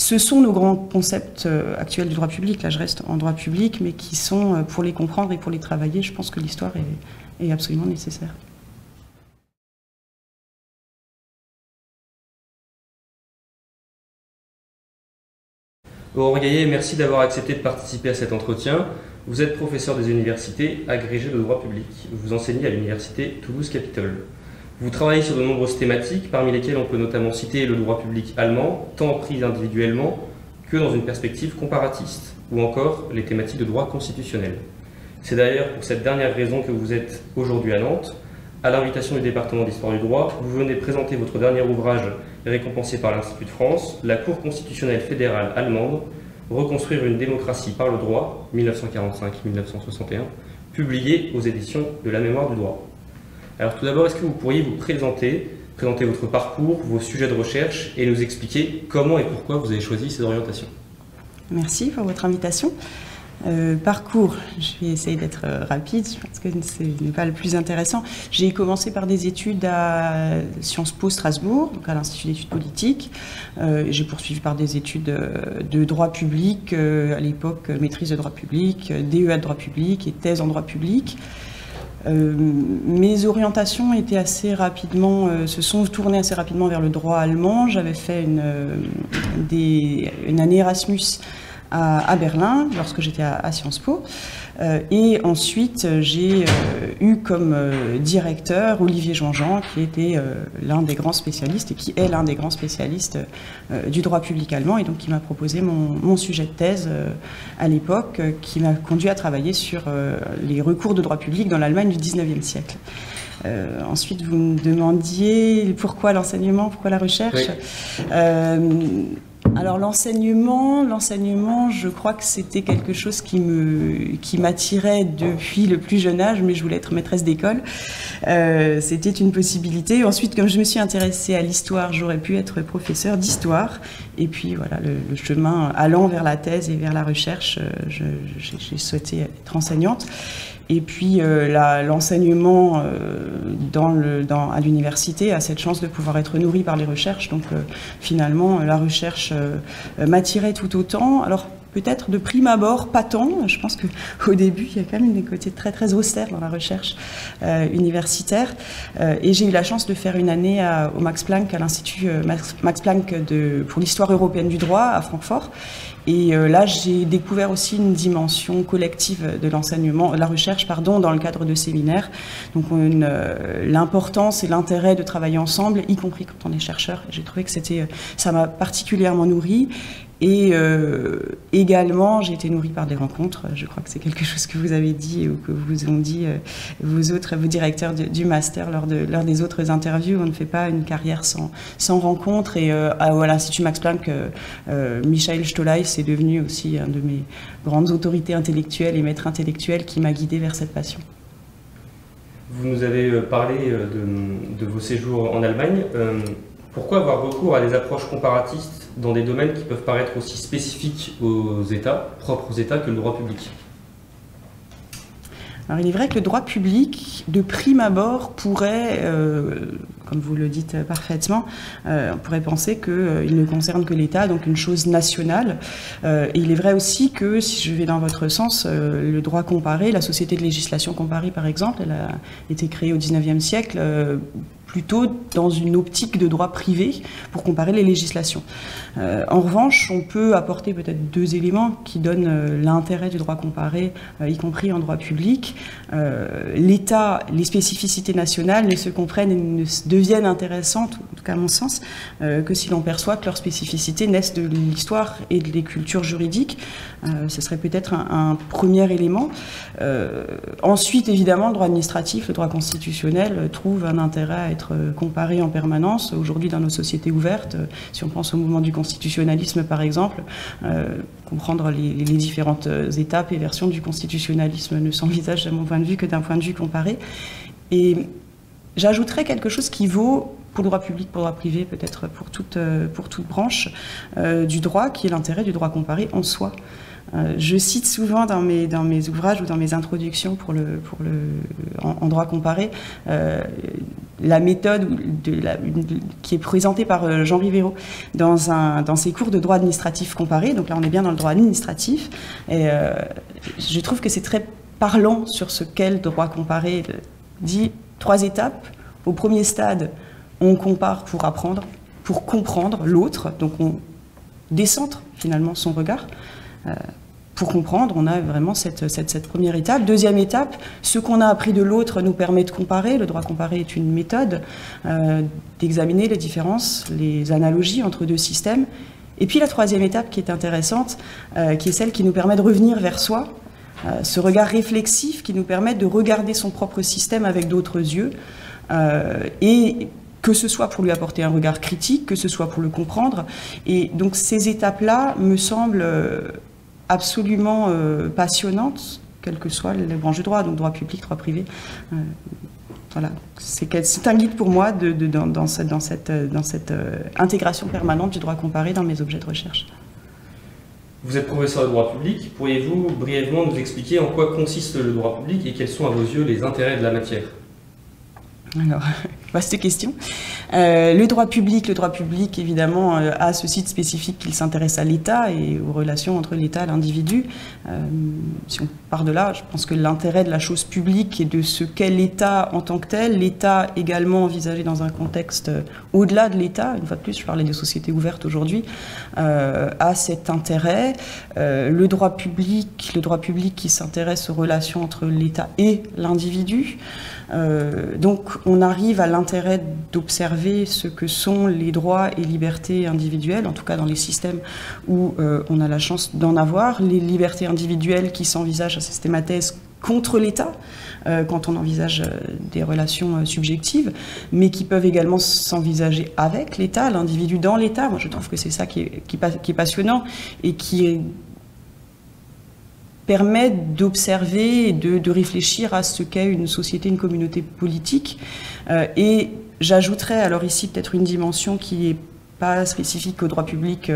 ce sont nos grands concepts actuels du droit public. Là, je reste en droit public, mais qui sont, pour les comprendre et pour les travailler, je pense que l'histoire est absolument nécessaire. Aurore Gaillet, merci d'avoir accepté de participer à cet entretien. Vous êtes professeur des universités, agrégé de droit public. Vous enseignez à l'université Toulouse-Capitole. Vous travaillez sur de nombreuses thématiques, parmi lesquelles on peut notamment citer le droit public allemand, tant pris individuellement que dans une perspective comparatiste, ou encore les thématiques de droit constitutionnel. C'est d'ailleurs pour cette dernière raison que vous êtes aujourd'hui à Nantes. À l'invitation du département d'histoire du droit, vous venez présenter votre dernier ouvrage récompensé par l'Institut de France, La Cour constitutionnelle fédérale allemande, Reconstruire une démocratie par le droit, 1945-1961, publié aux éditions de la Mémoire du droit. Alors tout d'abord, est-ce que vous pourriez vous présenter votre parcours, vos sujets de recherche et nous expliquer comment et pourquoi vous avez choisi ces orientations? Merci pour votre invitation. Parcours, je vais essayer d'être rapide, je pense que ce n'est pas le plus intéressant. J'ai commencé par des études à Sciences Po Strasbourg, donc à l'Institut d'études politiques. J'ai poursuivi par des études de droit public, à l'époque maîtrise de droit public, DEA de droit public et thèse en droit public. Mes orientations étaient assez rapidement, se sont tournées assez rapidement vers le droit allemand. J'avais fait une année Erasmus à Berlin, lorsque j'étais à Sciences Po. Et ensuite, j'ai eu comme directeur Olivier Jean-Jean, qui était l'un des grands spécialistes, et qui est l'un des grands spécialistes du droit public allemand, et donc qui m'a proposé mon sujet de thèse à l'époque, qui m'a conduit à travailler sur les recours de droit public dans l'Allemagne du 19e siècle. Ensuite, vous me demandiez pourquoi l'enseignement, pourquoi la recherche. Oui. Alors l'enseignement, je crois que c'était quelque chose qui m'attirait depuis le plus jeune âge, mais je voulais être maîtresse d'école. C'était une possibilité. Ensuite, comme je me suis intéressée à l'histoire, j'aurais pu être professeure d'histoire. Et puis voilà, le chemin allant vers la thèse et vers la recherche, j'ai souhaité être enseignante. Et puis l'enseignement à l'université a cette chance de pouvoir être nourri par les recherches. Donc finalement, la recherche m'attirait tout autant. Alors peut-être de prime abord, pas tant. Je pense qu'au début, il y a quand même des côtés très très austères dans la recherche universitaire. Et j'ai eu la chance de faire une année au Max Planck, à l'Institut Max Planck pour l'histoire européenne du droit à Francfort. Et là, j'ai découvert aussi une dimension collective de l'enseignement, de la recherche, dans le cadre de séminaires. Donc, l'importance et l'intérêt de travailler ensemble, y compris quand on est chercheur. J'ai trouvé que ça m'a particulièrement nourrie. Et également, j'ai été nourrie par des rencontres. Je crois que c'est quelque chose que vous avez dit ou que vous ont dit vos directeurs du master lors des autres interviews. On ne fait pas une carrière sans rencontres. Et à l'Institut Max Planck, Michael Stolleis est devenu aussi un de mes grandes autorités intellectuelles et maîtres intellectuels qui m'a guidée vers cette passion. Vous nous avez parlé de vos séjours en Allemagne. Pourquoi avoir recours à des approches comparatistes dans des domaines qui peuvent paraître aussi spécifiques aux États, propres aux États, que le droit public? Alors il est vrai que le droit public, de prime abord, pourrait, comme vous le dites parfaitement, on pourrait penser qu'il ne concerne que l'État, donc une chose nationale. Et il est vrai aussi que, si je vais dans votre sens, le droit comparé, la société de législation comparée par exemple, elle a été créée au XIXe siècle, plutôt dans une optique de droit privé pour comparer les législations. En revanche, on peut apporter peut-être deux éléments qui donnent l'intérêt du droit comparé, y compris en droit public. L'État, les spécificités nationales ne se comprennent et ne deviennent intéressantes, en tout cas à mon sens, que si l'on perçoit que leurs spécificités naissent de l'histoire et des cultures juridiques. Ce serait peut-être un premier élément. Ensuite, évidemment, le droit administratif, le droit constitutionnel trouve un intérêt à être comparé en permanence. Aujourd'hui, dans nos sociétés ouvertes, si on pense au mouvement du constitutionnalisme, par exemple, comprendre les différentes étapes et versions du constitutionnalisme ne s'envisage, à mon point de vue, que d'un point de vue comparé. Et j'ajouterais quelque chose qui vaut pour le droit public, pour le droit privé, peut-être pour toute branche du droit, qui est l'intérêt du droit comparé en soi. Je cite souvent dans mes ouvrages ou dans mes introductions en droit comparé la méthode qui est présentée par Jean Rivero dans ses cours de droit administratif comparé. Donc là, on est bien dans le droit administratif. Et je trouve que c'est très parlant sur ce qu'est le droit comparé. Il dit 3 étapes. Au premier stade, on compare pour apprendre, pour comprendre l'autre. Donc on décentre finalement son regard. Pour comprendre, on a vraiment cette première étape. Deuxième étape, ce qu'on a appris de l'autre nous permet de comparer. Le droit comparé est une méthode d'examiner les différences, les analogies entre 2 systèmes. Et puis la troisième étape qui est intéressante, qui est celle qui nous permet de revenir vers soi, ce regard réflexif qui nous permet de regarder son propre système avec d'autres yeux, et que ce soit pour lui apporter un regard critique, que ce soit pour le comprendre. Et donc ces étapes-là me semblent absolument passionnante, quelles que soient les branches du droit, donc droit public, droit privé. Voilà, c'est un guide pour moi dans cette intégration permanente du droit comparé dans mes objets de recherche. Vous êtes professeur de droit public, pourriez-vous brièvement nous expliquer en quoi consiste le droit public et quels sont à vos yeux les intérêts de la matière? Alors, vaste question. Le droit public, évidemment, a ce site spécifique qu'il s'intéresse à l'État et aux relations entre l'État et l'individu. Si on part de là, je pense que l'intérêt de la chose publique et de ce qu'est l'État en tant que tel, l'État également envisagé dans un contexte au-delà de l'État, une fois de plus, je parlais des sociétés ouvertes aujourd'hui, a cet intérêt. Le droit public qui s'intéresse aux relations entre l'État et l'individu. Donc on arrive à l'intérêt d'observer ce que sont les droits et libertés individuelles, en tout cas dans les systèmes où on a la chance d'en avoir, les libertés individuelles qui s'envisagent à systémathèse contre l'État, quand on envisage des relations subjectives, mais qui peuvent également s'envisager avec l'État, l'individu dans l'État. Moi je trouve que c'est ça qui est passionnant et qui permet d'observer et de réfléchir à ce qu'est une société, une communauté politique. Et j'ajouterais alors ici peut-être une dimension qui n'est pas spécifique au droit public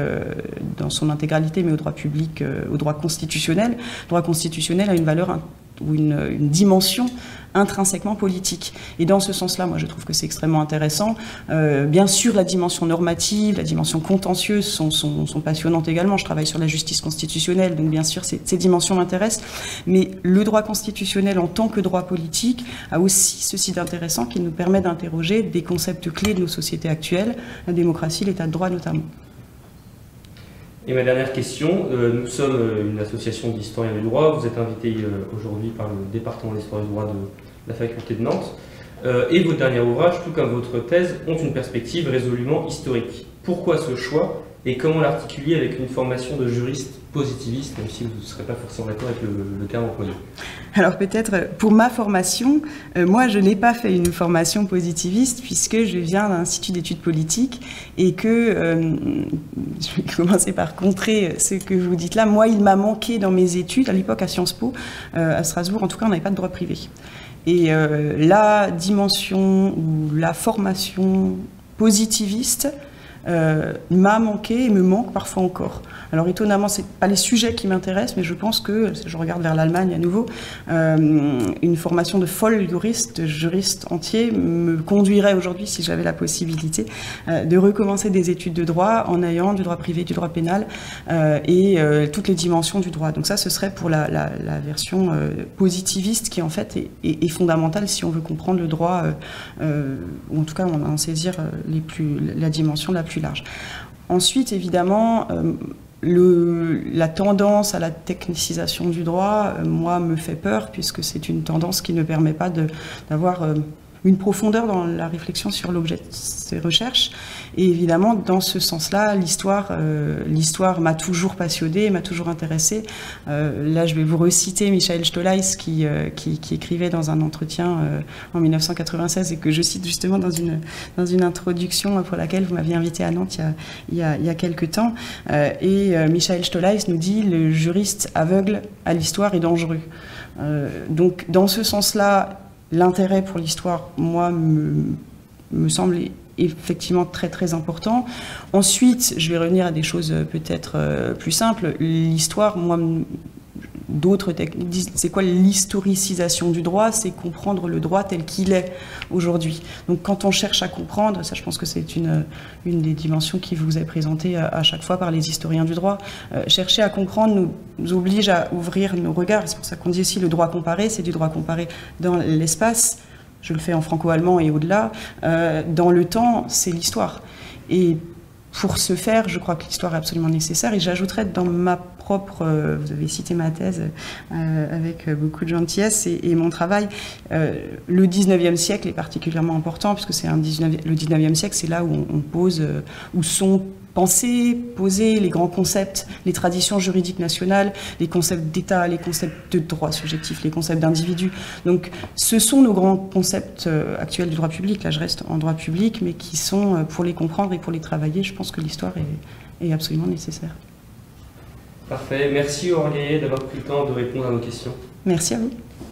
dans son intégralité, mais au droit public, au droit constitutionnel. Le droit constitutionnel a une valeur ou une dimension intrinsèquement politique. Et dans ce sens-là, moi, je trouve que c'est extrêmement intéressant. Bien sûr, la dimension normative, la dimension contentieuse sont passionnantes également. Je travaille sur la justice constitutionnelle, donc bien sûr, ces dimensions m'intéressent. Mais le droit constitutionnel en tant que droit politique a aussi ceci d'intéressant qui nous permet d'interroger des concepts clés de nos sociétés actuelles, la démocratie, l'état de droit notamment. Et ma dernière question, nous sommes une association d'historiens du droit, vous êtes invité aujourd'hui par le département d'histoire du droit de la faculté de Nantes, et votre dernier ouvrage, tout comme votre thèse, ont une perspective résolument historique. Pourquoi ce choix et comment l'articuler avec une formation de juriste positiviste, même si vous ne serez pas forcément d'accord avec le terme employé? Alors peut-être pour ma formation, moi je n'ai pas fait une formation positiviste puisque je viens d'un institut d'études politiques et que, je vais commencer par contrer ce que vous dites là, moi il m'a manqué dans mes études, à l'époque à Sciences Po, à Strasbourg en tout cas on n'avait pas de droit privé. Et la dimension ou la formation positiviste m'a manqué et me manque parfois encore. Alors étonnamment, ce n'est pas les sujets qui m'intéressent, mais je pense que, je regarde vers l'Allemagne à nouveau, une formation de juriste entier me conduirait aujourd'hui, si j'avais la possibilité, de recommencer des études de droit en ayant du droit privé, du droit pénal et toutes les dimensions du droit. Donc ça, ce serait pour la version positiviste qui en fait est fondamentale si on veut comprendre le droit, ou en tout cas on va en saisir la dimension la plus large. Ensuite, évidemment, la tendance à la technicisation du droit, moi, me fait peur, puisque c'est une tendance qui ne permet pas d'avoir une profondeur dans la réflexion sur l'objet de ces recherches. Et évidemment, dans ce sens-là, l'histoire m'a toujours passionnée, m'a toujours intéressée. Là, je vais vous reciter Michael Stolleis qui écrivait dans un entretien en 1996 et que je cite justement dans une introduction pour laquelle vous m'aviez invité à Nantes il y a quelque temps. Michael Stolleis nous dit « Le juriste aveugle à l'histoire est dangereux ». Donc, dans ce sens-là, l'intérêt pour l'histoire, moi, me semble effectivement très très important. Ensuite, je vais revenir à des choses peut-être plus simples. L'histoire, moi, d'autres techniques. C'est quoi l'historicisation du droit? C'est comprendre le droit tel qu'il est aujourd'hui. Donc quand on cherche à comprendre, ça je pense que c'est une des dimensions qui vous est présentée à chaque fois par les historiens du droit, chercher à comprendre nous oblige à ouvrir nos regards. C'est pour ça qu'on dit aussi le droit comparé, c'est du droit comparé dans l'espace. Je le fais en franco-allemand et au-delà. Dans le temps, c'est l'histoire. Et pour ce faire, je crois que l'histoire est absolument nécessaire. Et j'ajouterais dans ma propre... vous avez cité ma thèse avec beaucoup de gentillesse et mon travail. Le 19e siècle est particulièrement important puisque c'est le 19e siècle, c'est là où on pose, où sont pensés, posés les grands concepts, les traditions juridiques nationales, les concepts d'État, les concepts de droit subjectif, les concepts d'individu. Donc ce sont nos grands concepts actuels du droit public. Là, je reste en droit public, mais qui sont, pour les comprendre et pour les travailler, je pense que l'histoire est absolument nécessaire. Parfait. Merci Aurore Gaillet d'avoir pris le temps de répondre à nos questions. Merci à vous.